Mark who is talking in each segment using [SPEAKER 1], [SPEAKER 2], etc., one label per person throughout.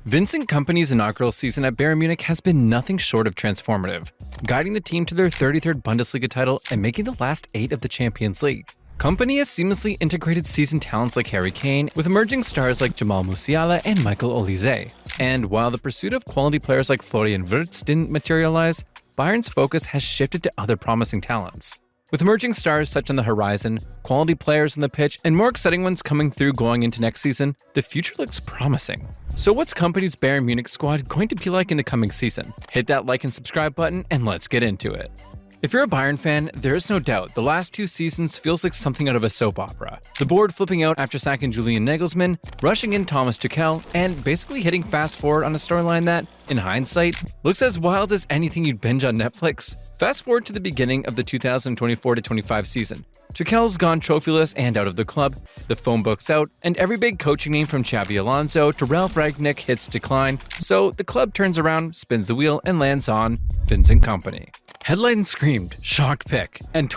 [SPEAKER 1] Vincent Kompany's inaugural season at Bayern Munich has been nothing short of transformative, guiding the team to their 33rd Bundesliga title and making the last 8 of the Champions League. Kompany has seamlessly integrated seasoned talents like Harry Kane with emerging stars like Jamal Musiala and Michael Olise. And while the pursuit of quality players like Florian Wirtz didn't materialize, Bayern's focus has shifted to other promising talents. With emerging stars such on the horizon, quality players on the pitch, and more exciting ones coming through going into next season, the future looks promising. So what's Kompany's Bayern Munich squad going to be like in the coming season? Hit that like and subscribe button and let's get into it. If you're a Bayern fan, there is no doubt the last 2 seasons feels like something out of a soap opera. The board flipping out after sacking Julian Nagelsmann, rushing in Thomas Tuchel, and basically hitting fast forward on a storyline that, in hindsight, looks as wild as anything you'd binge on Netflix. Fast forward to the beginning of the 2024-25 season. Tuchel's gone trophyless and out of the club, the phone book's out, and every big coaching name from Xavi Alonso to Ralf Rangnick hits decline, so the club turns around, spins the wheel, and lands on Vincent Kompany. Headline screamed, shock pick, and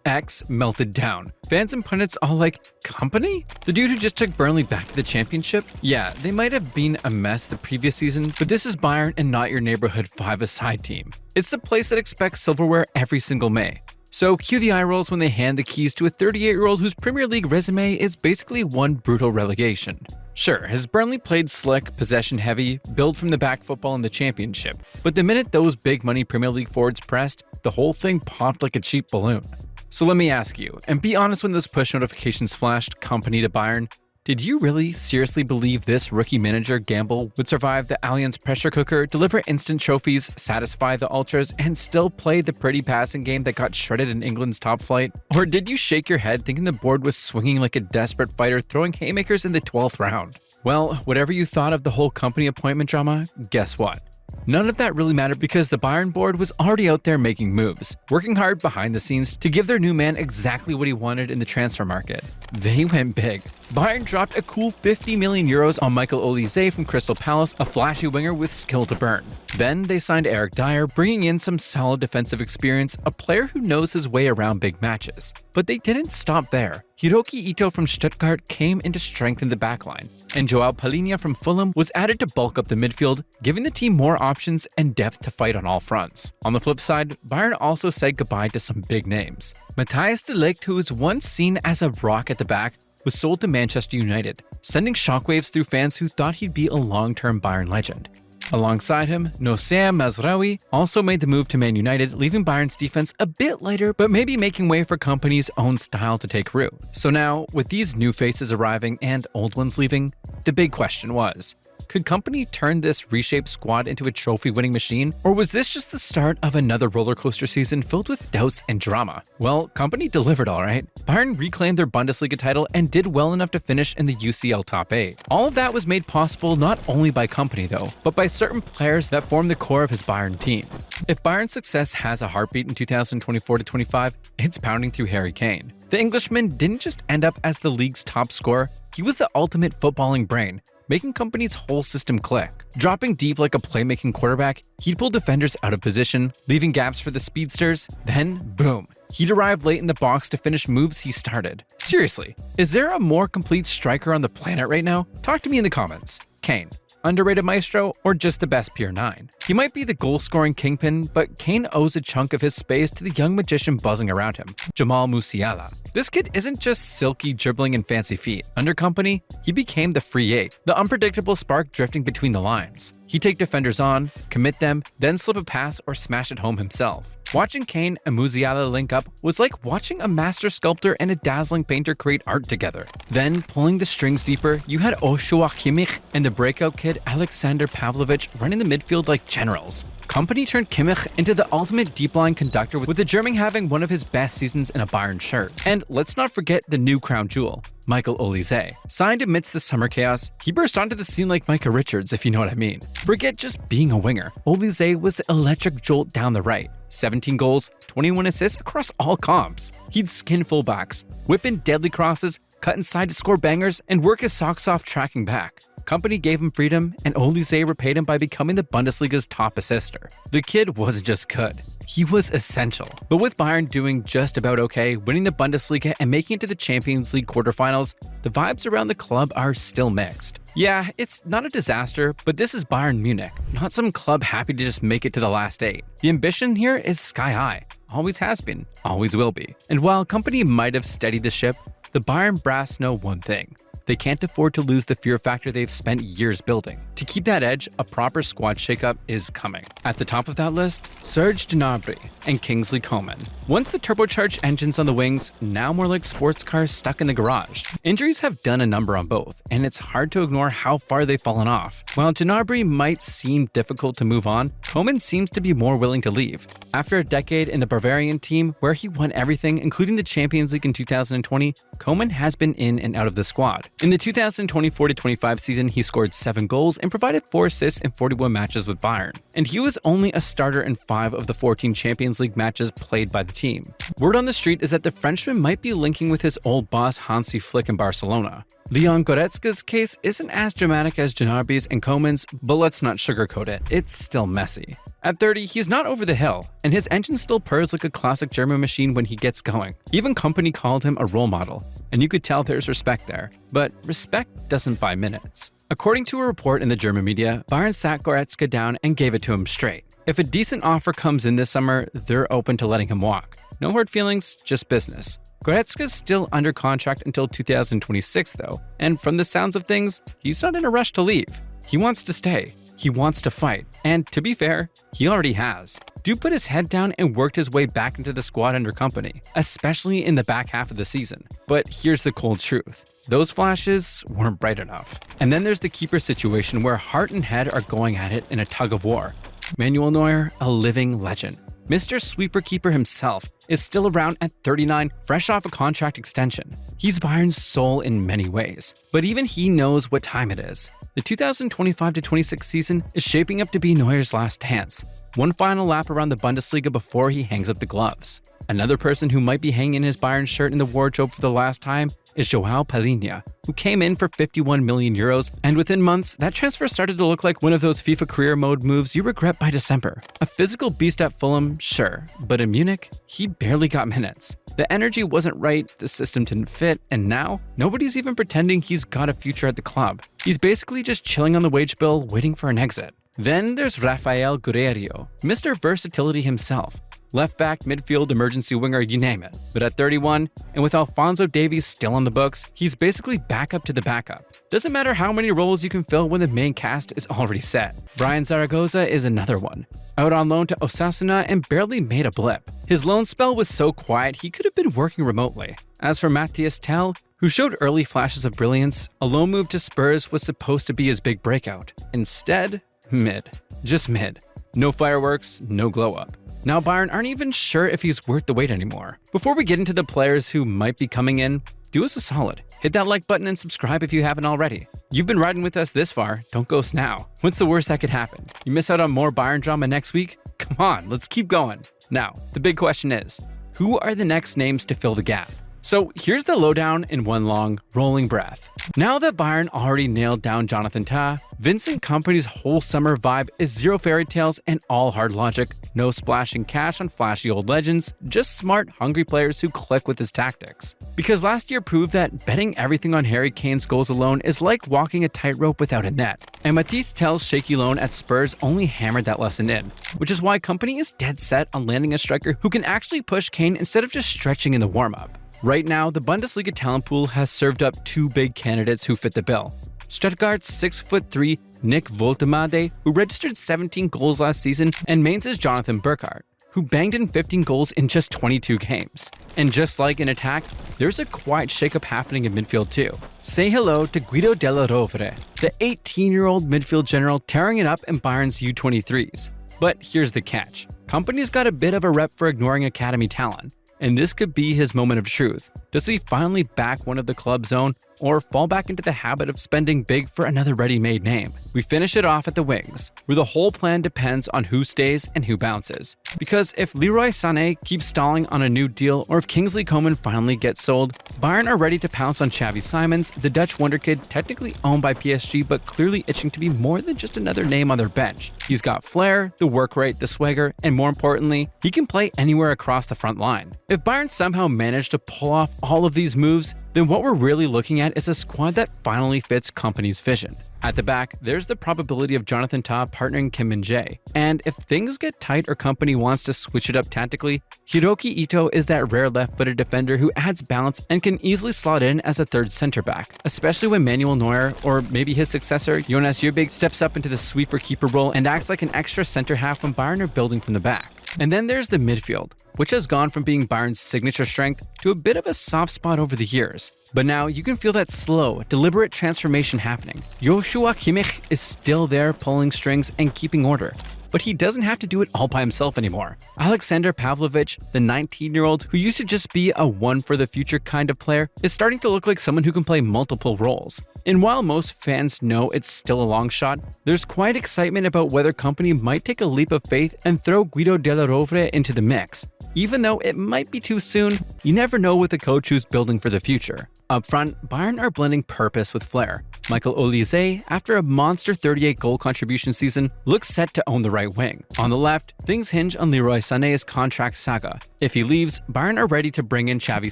[SPEAKER 1] X melted down. Fans and pundits all like, Kompany? The dude who just took Burnley back to the championship? Yeah, they might have been a mess the previous season, but this is Bayern and not your neighborhood 5-a-side team. It's the place that expects silverware every single May. So cue the eye rolls when they hand the keys to a 38-year-old whose Premier League resume is basically one brutal relegation. Sure, has Burnley played slick, possession-heavy, build-from-the-back football in the championship, but the minute those big-money Premier League forwards pressed, the whole thing popped like a cheap balloon. So let me ask you, and be honest when those push notifications flashed Kompany to Bayern, did you really seriously believe this rookie manager gamble would survive the Allianz pressure cooker, deliver instant trophies, satisfy the ultras, and still play the pretty passing game that got shredded in England's top flight? Or did you shake your head thinking the board was swinging like a desperate fighter throwing haymakers in the 12th round? Well, whatever you thought of the whole Kompany appointment drama, guess what? None of that really mattered because the Bayern board was already out there making moves, working hard behind the scenes to give their new man exactly what he wanted in the transfer market. They went big. Bayern dropped a cool 50 million euros on Michael Olise from Crystal Palace, a flashy winger with skill to burn. Then they signed Eric Dyer, bringing in some solid defensive experience, a player who knows his way around big matches. But they didn't stop there. Hiroki Ito from Stuttgart came in to strengthen the backline, and Joao Palhinha from Fulham was added to bulk up the midfield, giving the team more options and depth to fight on all fronts. On the flip side, Bayern also said goodbye to some big names. Matthijs de Ligt, who was once seen as a rock at the back, was sold to Manchester United, sending shockwaves through fans who thought he'd be a long-term Bayern legend. Alongside him, Noussair Mazraoui also made the move to Man United, leaving Bayern's defense a bit lighter, but maybe making way for Kompany's own style to take root. So now, with these new faces arriving and old ones leaving, the big question was, could Kompany turn this reshaped squad into a trophy-winning machine, or was this just the start of another rollercoaster season filled with doubts and drama? Well, Kompany delivered alright. Bayern reclaimed their Bundesliga title and did well enough to finish in the UCL top 8. All of that was made possible not only by Kompany though, but by certain players that form the core of his Bayern team. If Bayern's success has a heartbeat in 2024-25, it's pounding through Harry Kane. The Englishman didn't just end up as the league's top scorer, he was the ultimate footballing brain, making Kompany's whole system click. Dropping deep like a playmaking quarterback, he'd pull defenders out of position, leaving gaps for the speedsters, then boom, he'd arrive late in the box to finish moves he started. Seriously, is there a more complete striker on the planet right now? Talk to me in the comments. Kane, underrated maestro, or just the best pure 9? He might be the goal-scoring kingpin, but Kane owes a chunk of his space to the young magician buzzing around him, Jamal Musiala. This kid isn't just silky dribbling and fancy feet. Under Kompany, he became the free 8, the unpredictable spark drifting between the lines. He'd take defenders on, commit them, then slip a pass or smash it home himself. Watching Kane and Musiala link up was like watching a master sculptor and a dazzling painter create art together. Then, pulling the strings deeper, you had Kimmich and the breakout kid Aleksandar Pavlović running the midfield like generals. Kompany turned Kimmich into the ultimate deep-line conductor, with the German having one of his best seasons in a Bayern shirt. And let's not forget the new crown jewel, Michael Olise. Signed amidst the summer chaos, he burst onto the scene like Micah Richards, if you know what I mean. Forget just being a winger. Olise was the electric jolt down the right. 17 goals, 21 assists across all comps. He'd skin fullbacks, whip in deadly crosses, cut inside to score bangers, and work his socks off tracking back. Kompany gave him freedom, and Olise repaid him by becoming the Bundesliga's top assister. The kid wasn't just good, he was essential. But with Bayern doing just about okay, winning the Bundesliga and making it to the Champions League quarterfinals, the vibes around the club are still mixed. Yeah, it's not a disaster, but this is Bayern Munich, not some club happy to just make it to the last 8. The ambition here is sky high. Always has been, always will be. And while Kompany might have steadied the ship, the Bayern brass know one thing. They can't afford to lose the fear factor they've spent years building. To keep that edge, a proper squad shakeup is coming. At the top of that list, Serge Gnabry and Kingsley Coman. Once the turbocharged engines on the wings, now more like sports cars stuck in the garage. Injuries have done a number on both, and it's hard to ignore how far they've fallen off. While Gnabry might seem difficult to move on, Coman seems to be more willing to leave. After a decade in the Bavarian team, where he won everything, including the Champions League in 2020, Coman has been in and out of the squad. In the 2024-25 season, he scored 7 goals and provided 4 assists in 41 matches with Bayern. And he was only a starter in 5 of the 14 Champions League matches played by the team. Word on the street is that the Frenchman might be linking with his old boss Hansi Flick in Barcelona. Leon Goretzka's case isn't as dramatic as Gnabry's and Coman's, but let's not sugarcoat it, it's still messy. At 30, he's not over the hill, and his engine still purrs like a classic German machine when he gets going. Even Kompany called him a role model, and you could tell there's respect there. But respect doesn't buy minutes. According to a report in the German media, Bayern sat Goretzka down and gave it to him straight. If a decent offer comes in this summer, they're open to letting him walk. No hard feelings, just business. Goretzka's still under contract until 2026 though, and from the sounds of things, he's not in a rush to leave. He wants to stay. He wants to fight. And to be fair, he already has. Dude put his head down and worked his way back into the squad under Kompany, especially in the back half of the season. But here's the cold truth. Those flashes weren't bright enough. And then there's the keeper situation where heart and head are going at it in a tug of war. Manuel Neuer, a living legend. Mr. Sweeper Keeper himself is still around at 39, fresh off a contract extension. He's Bayern's soul in many ways, but even he knows what time it is. The 2025-26 season is shaping up to be Neuer's last dance. One final lap around the Bundesliga before he hangs up the gloves. Another person who might be hanging his Bayern shirt in the wardrobe for the last time is Joao Palhinha, who came in for 51 million euros, and within months, that transfer started to look like one of those FIFA career mode moves you regret by December. A physical beast at Fulham, sure, but in Munich, he barely got minutes. The energy wasn't right, the system didn't fit, and now, nobody's even pretending he's got a future at the club. He's basically just chilling on the wage bill, waiting for an exit. Then there's Rafael Guerreiro, Mr. Versatility himself. Left back, midfield, emergency winger, you name it. But at 31, and with Alphonso Davies still on the books, he's basically backup to the backup. Doesn't matter how many roles you can fill when the main cast is already set. Brian Zaragoza is another one. Out on loan to Osasuna and barely made a blip. His loan spell was so quiet he could have been working remotely. As for Matthias Tell, who showed early flashes of brilliance, a loan move to Spurs was supposed to be his big breakout. Instead, mid. Just mid. No fireworks, no glow up. Now Bayern aren't even sure if he's worth the wait anymore. Before we get into the players who might be coming in, do us a solid. Hit that like button and subscribe if you haven't already. You've been riding with us this far, don't ghost now. What's the worst that could happen? You miss out on more Bayern drama next week? Come on, let's keep going. Now, the big question is, who are the next names to fill the gap? So here's the lowdown in one long, rolling breath. Now that Bayern already nailed down Jonathan Tah, Vincent Kompany's whole summer vibe is zero fairy tales and all hard logic, no splashing cash on flashy old legends, just smart, hungry players who click with his tactics. Because last year proved that betting everything on Harry Kane's goals alone is like walking a tightrope without a net. And Mathys Tell's shaky loan at Spurs only hammered that lesson in, which is why Kompany is dead set on landing a striker who can actually push Kane instead of just stretching in the warm-up. Right now, the Bundesliga talent pool has served up 2 big candidates who fit the bill. Stuttgart's 6'3" Nick Woltemade, who registered 17 goals last season, and Mainz's Jonathan Burkardt, who banged in 15 goals in just 22 games. And just like in attack, there's a quiet shakeup happening in midfield too. Say hello to Guido Della Rovere, the 18-year-old midfield general tearing it up in Bayern's U23s. But here's the catch. Kompany's got a bit of a rep for ignoring academy talent. And this could be his moment of truth. Does he finally back one of the club's own, or fall back into the habit of spending big for another ready-made name? We finish it off at the wings, where the whole plan depends on who stays and who bounces. Because if Leroy Sané keeps stalling on a new deal, or if Kingsley Coman finally gets sold, Bayern are ready to pounce on Xavi Simons, the Dutch wonder kid technically owned by PSG but clearly itching to be more than just another name on their bench. He's got flair, the work rate, the swagger, and more importantly, he can play anywhere across the front line. If Bayern somehow managed to pull off all of these moves, then what we're really looking at is a squad that finally fits Kompany's vision. At the back, there's the probability of Jonathan Tah partnering Kimmich, and if things get tight or Kompany wants to switch it up tactically, Hiroki Ito is that rare left-footed defender who adds balance and can easily slot in as a third center-back, especially when Manuel Neuer, or maybe his successor, Jonas Jubik, steps up into the sweeper-keeper role and acts like an extra center-half when Bayern are building from the back. And then there's the midfield, which has gone from being Bayern's signature strength to a bit of a soft spot over the years. But now you can feel that slow, deliberate transformation happening. Joshua Kimmich is still there pulling strings and keeping order, but he doesn't have to do it all by himself anymore. Aleksandar Pavlović, the 19-year-old who used to just be a one-for-the-future kind of player, is starting to look like someone who can play multiple roles. And while most fans know it's still a long shot, there's quite excitement about whether Kompany might take a leap of faith and throw Guido Della Rovere into the mix. Even though it might be too soon, you never know with a coach who's building for the future. Up front, Bayern are blending purpose with flair. Michael Olise, after a monster 38-goal contribution season, looks set to own the right wing. On the left, things hinge on Leroy Sané's contract saga. If he leaves, Bayern are ready to bring in Xavi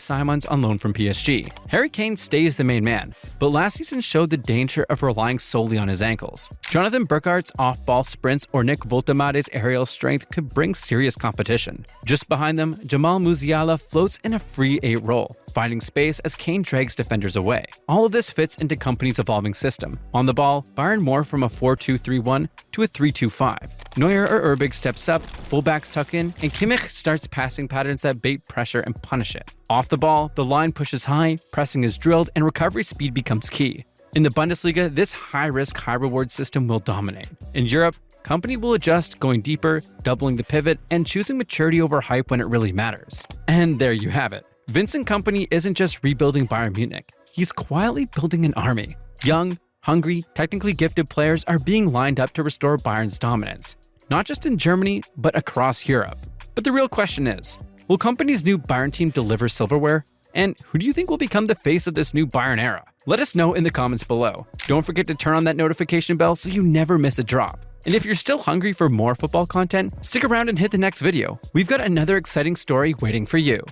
[SPEAKER 1] Simons on loan from PSG. Harry Kane stays the main man, but last season showed the danger of relying solely on his ankles. Jonathan Burkart's off-ball sprints or Nick Woltemade's aerial strength could bring serious competition. Just behind them, Jamal Musiala floats in a free 8 role, finding space as Kane drags defenders away. All of this fits into Kompany's evolving system. On the ball, Bayern morph from a 4-2-3-1 to a 3-2-5. Neuer or Urbig steps up, fullbacks tuck in, and Kimmich starts passing patterns that bait pressure and punish it. Off the ball, the line pushes high, pressing is drilled, and recovery speed becomes key. In the Bundesliga, this high-risk, high-reward system will dominate. In Europe, Kompany will adjust, going deeper, doubling the pivot, and choosing maturity over hype when it really matters. And there you have it. Vincent Kompany isn't just rebuilding Bayern Munich, he's quietly building an army. Young, hungry, technically gifted players are being lined up to restore Bayern's dominance, not just in Germany, but across Europe. But the real question is, will Kompany's new Bayern team deliver silverware? And who do you think will become the face of this new Bayern era? Let us know in the comments below. Don't forget to turn on that notification bell so you never miss a drop. And if you're still hungry for more football content, stick around and hit the next video. We've got another exciting story waiting for you.